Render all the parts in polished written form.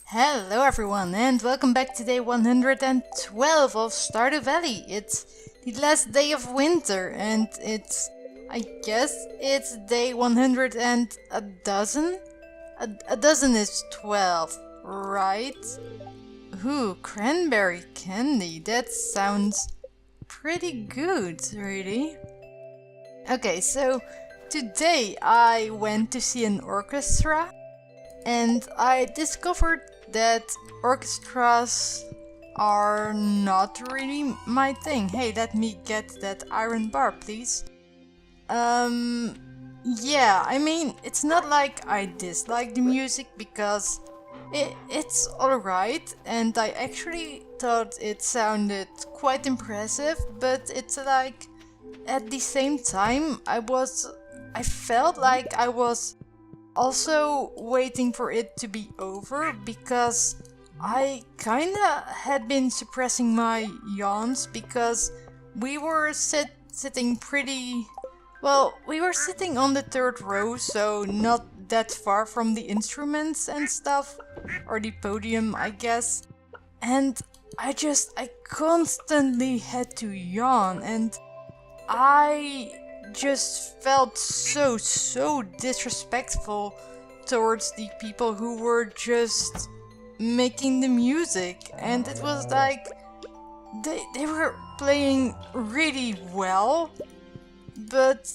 Hello everyone and welcome back to day 112 of Stardew Valley. It's the last day of winter and I guess it's day 100 and a dozen? A dozen is 12, right? Ooh, cranberry candy, that sounds pretty good, really. Okay, so today I went to see an orchestra and I discovered that orchestras are not really my thing. Hey, let me get that iron bar, please. Yeah, I mean, it's not like I dislike the music because it's alright, and I actually thought it sounded quite impressive, but it's like, at the same time, I felt like I was also waiting for it to be over because I kinda had been suppressing my yawns because we were sitting pretty well, we were sitting on the third row, so not that far from the instruments and stuff, or the podium, I guess. And I constantly had to yawn, and I just felt so disrespectful towards the people who were just making the music. And it was like they were playing really well, but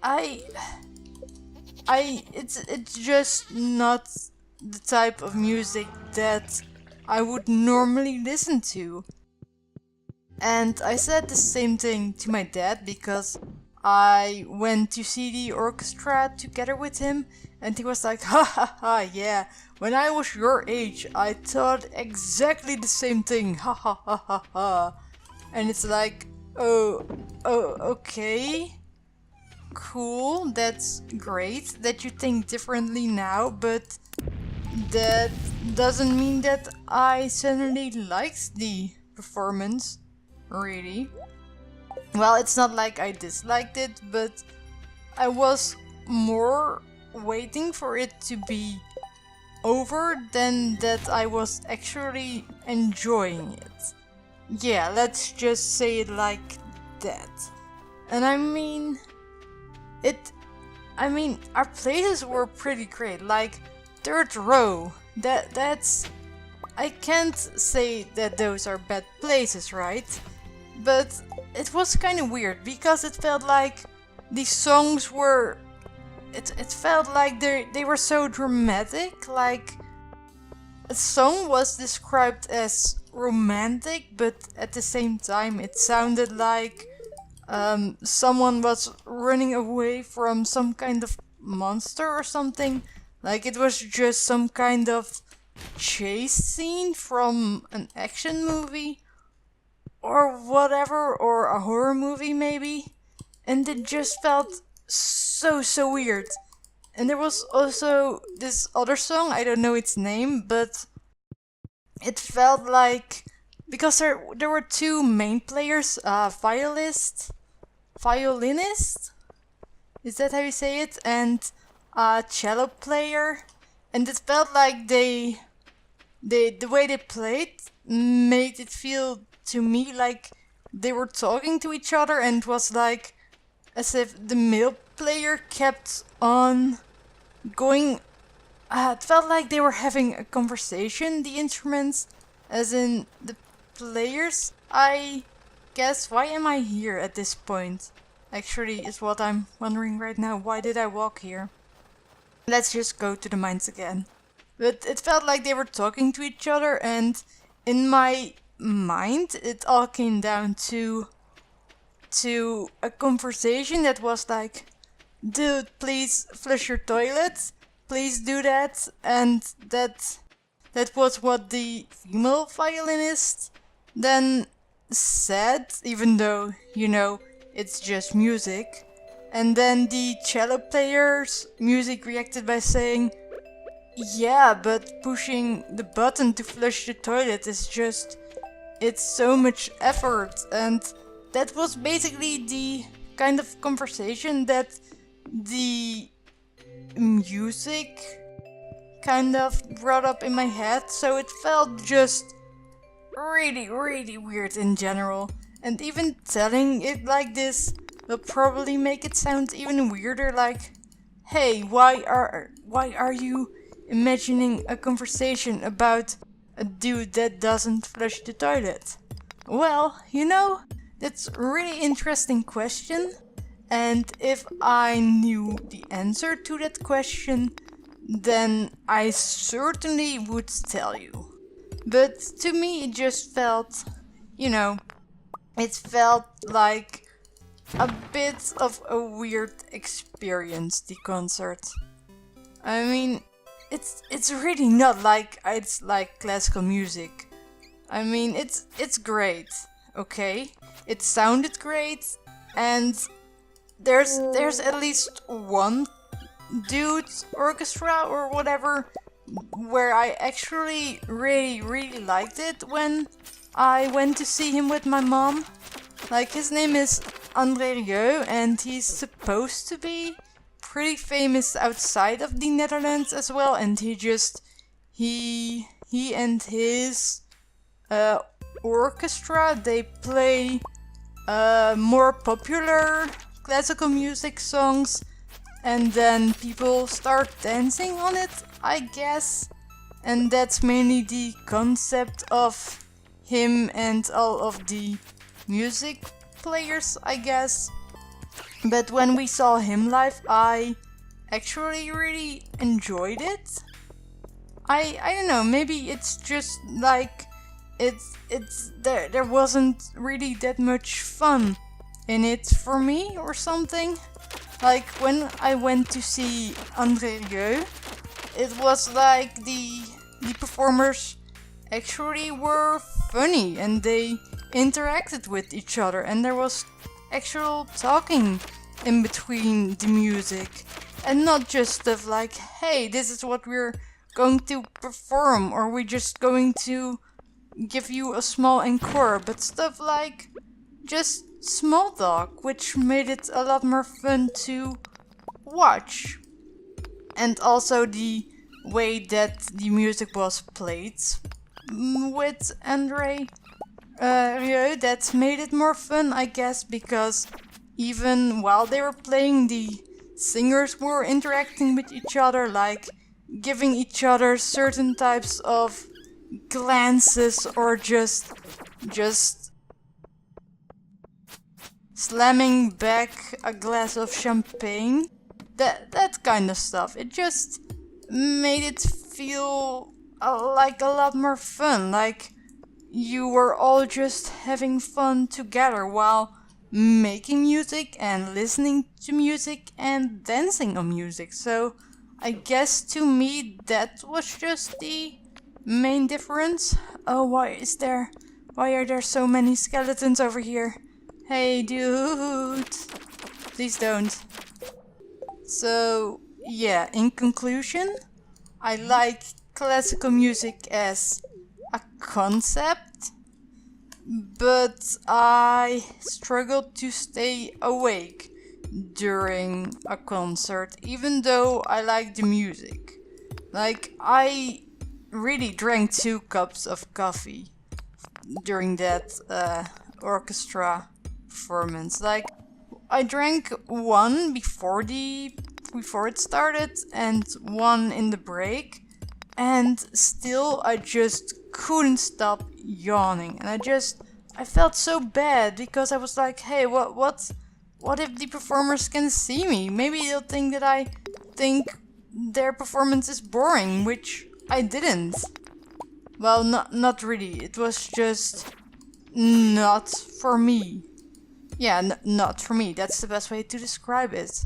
I it's just not the type of music that I would normally listen to. And I said the same thing to my dad because I went to see the orchestra together with him, and he was like, ha ha ha, yeah, when I was your age, I thought exactly the same thing, ha ha ha ha ha. And it's like, oh, okay, cool, that's great that you think differently now, but that doesn't mean that I suddenly liked the performance. Really? Well, it's not like I disliked it, but I was more waiting for it to be over than that I was actually enjoying it. Yeah, let's just say it like that. And it I mean our places were pretty great, like third row. That's I can't say that those are bad places, right? But it was kind of weird because it felt like the songs were it felt like they were so dramatic. Like a song was described as romantic, but at the same time it sounded like someone was running away from some kind of monster or something. Like it was just some kind of chase scene from an action movie or whatever, or a horror movie maybe, and it just felt so weird. And there was also this other song, I don't know its name, but it felt like because there were two main players, violinist, is that how you say it, and a cello player, and it felt like the way they played made it feel to me like they were talking to each other, and it was like as if the male player kept on going. It felt like they were having a conversation, the instruments, as in the players. I guess, why am I here at this point? Actually, is what I'm wondering right now. Why did I walk here? Let's just go to the mines again. But it felt like they were talking to each other, and in my mind it all came down to a conversation that was like, dude, please flush your toilet, please do that. And that was what the female violinist then said, even though, you know, it's just music. And then the cello player's music reacted by saying, yeah, but pushing the button to flush the toilet is just, it's so much effort. And that was basically the kind of conversation that the music kind of brought up in my head, so it felt just really, really weird in general. And even telling it like this will probably make it sound even weirder, like, hey, why are you imagining a conversation about a dude that doesn't flush the toilet? Well, that's a really interesting question. And if I knew the answer to that question, then I certainly would tell you. But to me, it just felt, it felt like a bit of a weird experience, the concert. I mean, it's really not like it's like classical music. I mean, it's great, okay? It sounded great, and there's at least one dude orchestra or whatever where I actually really, really liked it when I went to see him with my mom. Like, his name is André Rieu, and he's supposed to be pretty famous outside of the Netherlands as well, and he and his orchestra, they play more popular classical music songs, and then people start dancing on it, I guess. And that's mainly the concept of him and all of the music players, I guess. But when we saw him live, I actually really enjoyed it. I don't know, maybe it's just like there wasn't really that much fun in it for me or something. Like, when I went to see André Rieu, it was like the performers actually were funny and they interacted with each other, and there was actual talking in between the music, and not just stuff like, hey, this is what we're going to perform, or we're just going to give you a small encore, but stuff like just small talk, which made it a lot more fun to watch. And also the way that the music was played with André Rieu, that made it more fun, I guess, because even while they were playing, the singers were interacting with each other, like giving each other certain types of glances, or just slamming back a glass of champagne. That kind of stuff. It just made it feel like a lot more fun. Like you were all just having fun together while making music and listening to music and dancing on music. So I guess to me that was just the main difference. Oh, why are there so many skeletons over here? Hey dude, please don't. So yeah, in conclusion, I like classical music as a concept, but I struggled to stay awake during a concert, even though I like the music. Like, I really drank 2 cups of coffee during that orchestra performance. Like, I drank one before it started and one in the break, and still I just couldn't stop yawning, and I felt so bad because I was like, hey, what if the performers can see me? Maybe they'll think that I think their performance is boring, which I didn't. Well, not really. It was just not for me. Yeah, not for me. That's the best way to describe it.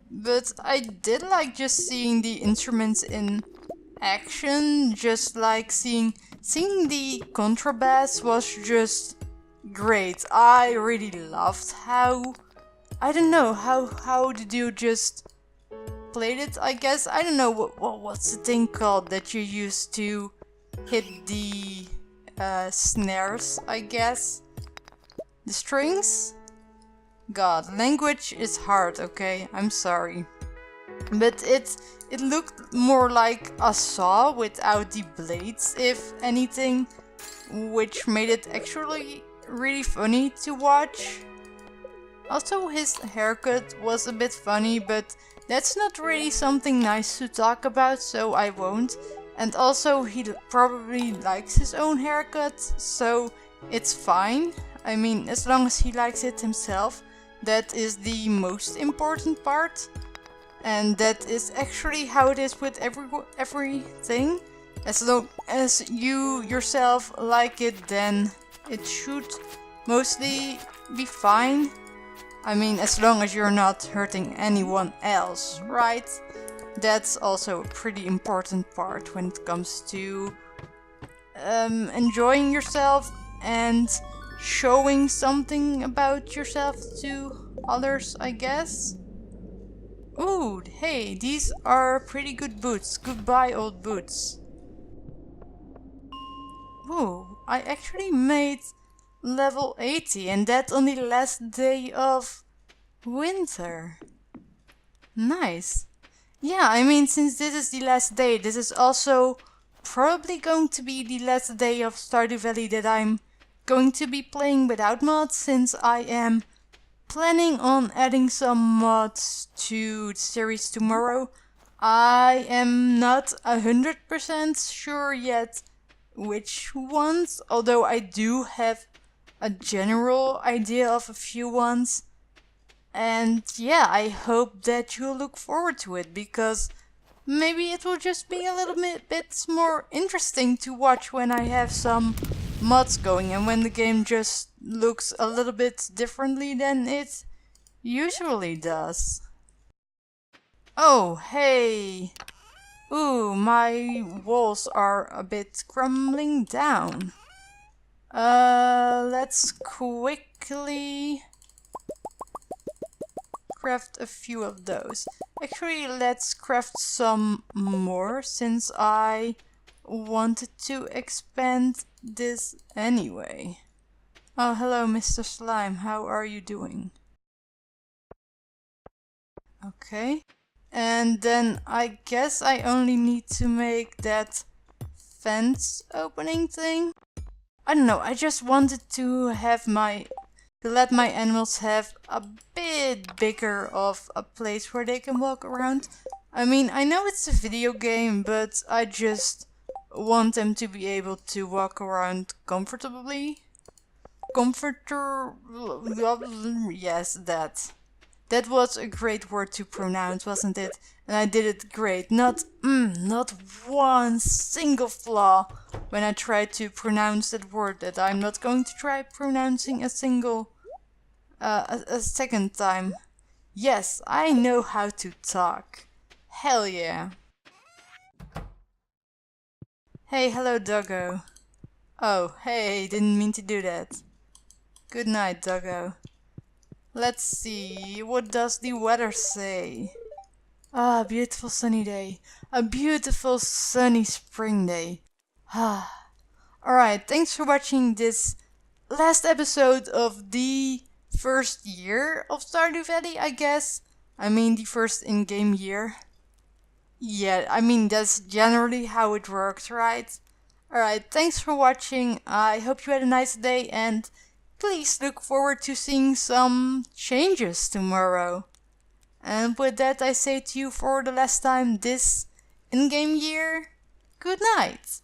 But I did like just seeing the instruments in action. Just like seeing the contrabass was just great. I really loved how, I don't know, how the dude just played it, I guess. I don't know what's the thing called that you use to hit the snares, I guess. The strings? God, language is hard, okay? I'm sorry. but it looked more like a saw without the blades, if anything, which made it actually really funny to watch. Also, his haircut was a bit funny, but that's not really something nice to talk about, so I won't. And also, he probably likes his own haircut, so it's fine. I mean, as long as he likes it himself, that is the most important part. And that is actually how it is with everything. As long as you yourself like it, then it should mostly be fine. I mean, as long as you're not hurting anyone else, right? That's also a pretty important part when it comes to enjoying yourself and showing something about yourself to others, I guess. Ooh, hey, these are pretty good boots. Goodbye, old boots. Ooh, I actually made level 80, and that on the last day of winter. Nice. Yeah, I mean, since this is the last day, this is also probably going to be the last day of Stardew Valley that I'm going to be playing without mods, since I am planning on adding some mods to the series tomorrow. I am not 100% sure yet which ones, although I do have a general idea of a few ones. And yeah, I hope that you'll look forward to it, because maybe it will just be a little bit more interesting to watch when I have some mods going and when the game just looks a little bit differently than it usually does. Oh, hey! Ooh, my walls are a bit crumbling down. Let's quickly craft a few of those. Actually, let's craft some more, since I wanted to expand this anyway. Oh, hello, Mr. Slime. How are you doing? Okay. And then I guess I only need to make that fence opening thing. I don't know, I just wanted to let my animals have a bit bigger of a place where they can walk around. I mean, I know it's a video game, but I just want them to be able to walk around comfortably. Yes, that. That was a great word to pronounce, wasn't it? And I did it great. Not one single flaw when I tried to pronounce that word that I'm not going to try pronouncing a second time. Yes, I know how to talk. Hell yeah. Hey, hello, doggo. Oh, hey, didn't mean to do that. Good night, doggo. Let's see, what does the weather say? Ah, beautiful sunny day. A beautiful sunny spring day. Ah. Alright, thanks for watching this last episode of the first year of Stardew Valley, I guess. I mean, the first in-game year. Yeah, I mean, that's generally how it works, right? Alright, thanks for watching. I hope you had a nice day, and please look forward to seeing some changes tomorrow. And with that, I say to you for the last time this in-game year, good night.